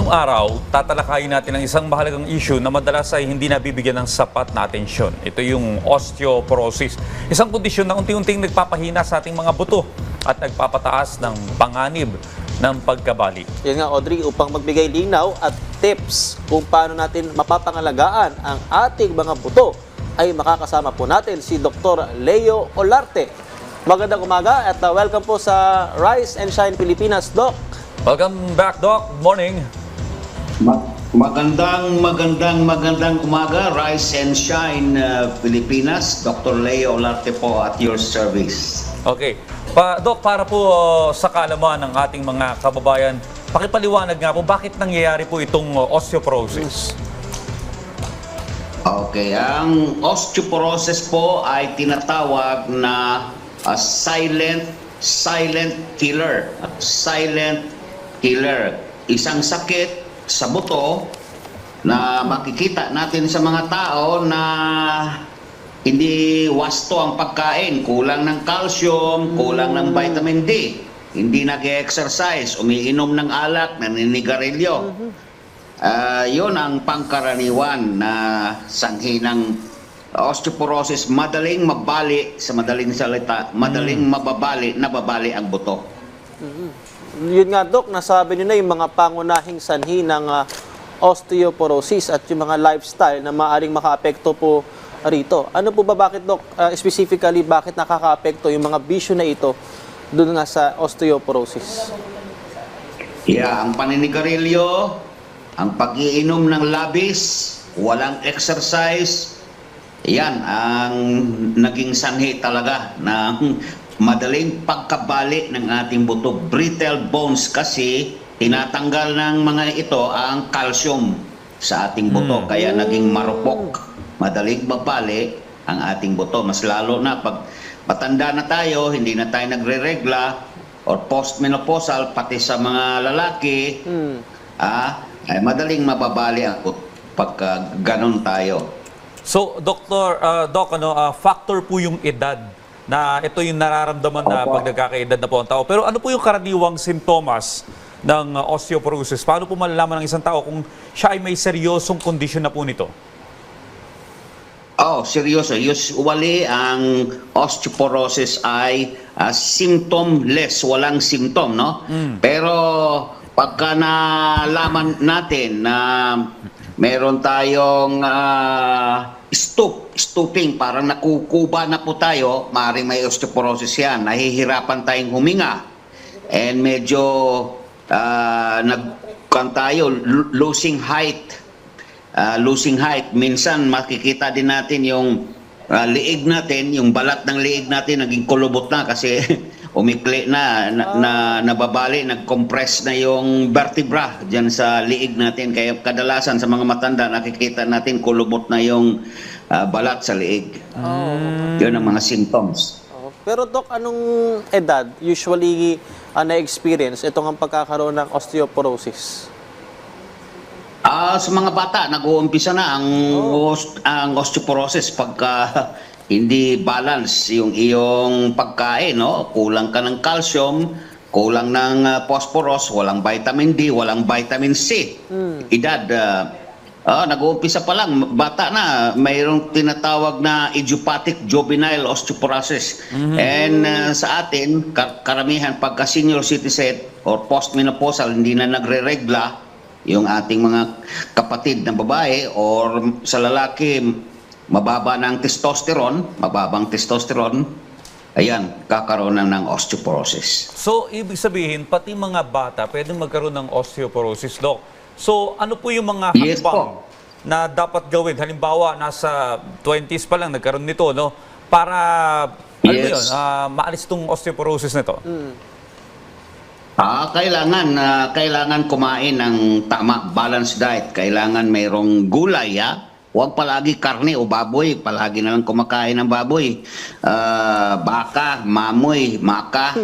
Ngayong araw, tatalakayin natin ang isang mahalagang issue na madalas ay hindi nabibigyan ng sapat na atensyon. Ito yung osteoporosis. Isang kondisyon na unti-unting nagpapahina sa ating mga buto at nagpapataas ng panganib ng pagkabali. Yan nga, Audrey, upang magbigay linaw at tips kung paano natin mapapangalagaan ang ating mga buto, ay makakasama po natin si Dr. Leo Olarte. Magandang umaga at welcome po sa Rise and Shine Pilipinas, Doc. Welcome back, Doc. Morning. Magandang umaga, Rise and Shine Pilipinas. Dr. Leo Olarte po at your service. Okay. Doc, para po sa kaalaman ng ating mga kababayan, pakipaliwanag nga po bakit nangyayari po itong osteoporosis. Okay, ang osteoporosis po ay tinatawag na silent killer. Silent killer. Isang sakit sa buto na makikita natin sa mga tao na hindi wasto ang pagkain, kulang ng calcium, kulang ng vitamin D, hindi nag-exercise, umiinom ng alak, naninigarilyo. Yun ang pangkaraniwan na sanhi ng osteoporosis. Madaling mabali, sa madaling salita, madaling nababali ang buto. Yun nga, Doc, nasabi nyo na yung mga pangunahing sanhi ng osteoporosis at yung mga lifestyle na maaaring makaapekto po rito. Ano po ba, bakit, Doc, specifically, bakit nakakaapekto yung mga bisyo na ito doon nga sa osteoporosis? Yeah, ang paninigarilyo, ang pag-iinom ng labis, walang exercise, yan ang naging sanhi talaga ng madaling pagkabali ng ating buto. Brittle bones kasi tinatanggal ng mga ito ang calcium sa ating buto. Kaya naging marupok. Madaling mabali ang ating buto. Mas lalo na pag matanda na tayo, hindi na tayo nagre-regla or postmenopausal, pati sa mga lalaki, ay madaling mababali ang buto pagka ganon tayo. So, Doc, factor po yung edad na ito yung nararamdaman na pag nagkakaedad na po ang tao. Pero ano po yung karaniwang sintomas ng osteoporosis? Paano po malalaman ng isang tao kung siya ay may seryosong kondisyon na po nito? Seryoso. Usually, ang osteoporosis ay symptomless, walang symptom, no? Pero pagka nalaman natin na meron tayong stooping, parang nakukuba na po tayo, maaaring may osteoporosis yan. Nahihirapan tayong huminga. And medyo losing height. Minsan makikita din natin yung liig natin, yung balat ng liig natin naging kulubot na kasi umikli na nababali, nag-compress na yung vertebra dyan sa liig natin. Kaya kadalasan sa mga matanda, nakikita natin kulubot na yung balat sa liig. Yun ang mga symptoms. Pero, Doc, anong edad usually na-experience itong ang pagkakaroon ng osteoporosis? Sa mga bata, nag-uumpisa na ang osteoporosis pagka hindi balance yung iyong pagkain, no? Kulang ka ng calcium, kulang ng phosphorus, walang vitamin D, walang vitamin C. Edad, nag-uumpisa pa lang, bata na, mayroong tinatawag na idiopathic juvenile osteoporosis. And sa atin, karamihan pagka senior citizen or postmenopausal, hindi na nagre-regla yung ating mga kapatid na babae or sa lalaki, mababang testosterone, ayan, kakaroon ng osteoporosis. So, ibig sabihin, pati mga bata pwedeng magkaroon ng osteoporosis, Doc. So, ano po yung mga hakbang na dapat gawin? Halimbawa, nasa 20s pa lang nagkaroon nito, no? Para, maalis itong osteoporosis nito. Kailangan kumain ng tama, balanced diet. Kailangan mayroong gulay, Huwag palagi karne o baboy. Palagi na lang kumakain ng baboy. Baka, mamoy, maka,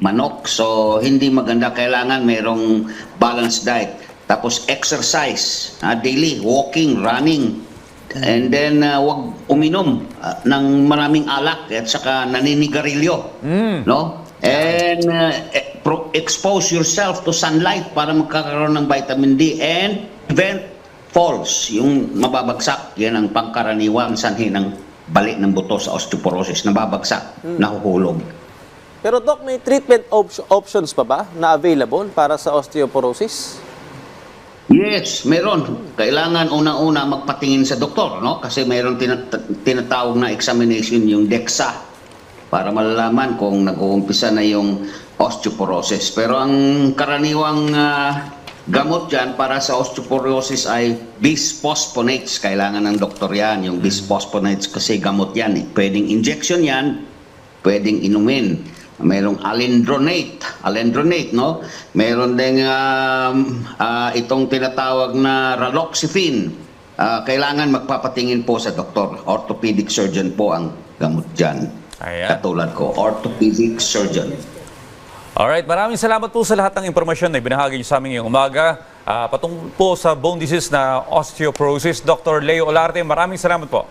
manok. So, hindi maganda. Kailangan mayroong balanced diet. Tapos exercise, daily, walking, running. And then, huwag uminom ng maraming alak at saka naninigarilyo. No? And expose yourself to sunlight para magkakaroon ng vitamin D and prevent falls. Yung mababagsak, yan ang pangkaraniwang sanhi ng bali ng buto sa osteoporosis. Nababagsak, nahuhulog. Pero Doc, may treatment options pa ba na available para sa osteoporosis? Yes, meron. Kailangan unang-una magpatingin sa doktor, no? Kasi meron tinatawag na examination, yung DEXA, para malalaman kung nag-uumpisa na yung osteoporosis. Pero ang karaniwang gamot dyan para sa osteoporosis ay bisphosphonates. Kailangan ng doktor yan, yung bisphosphonates, kasi gamot yan. Pwedeng injection yan, pwedeng inumin. Merong alendronate, no? Meron ding itong tinatawag na raloxifene. Kailangan magpapatingin po sa doktor. Orthopedic surgeon po ang gamot dyan. Ayan. Katulad ko, orthopedic surgeon. Alright, maraming salamat po sa lahat ng impormasyon na ibinahagi niyo sa amin ngayong umaga. Patungkol po sa bone disease na osteoporosis, Dr. Leo Olarte, maraming salamat po.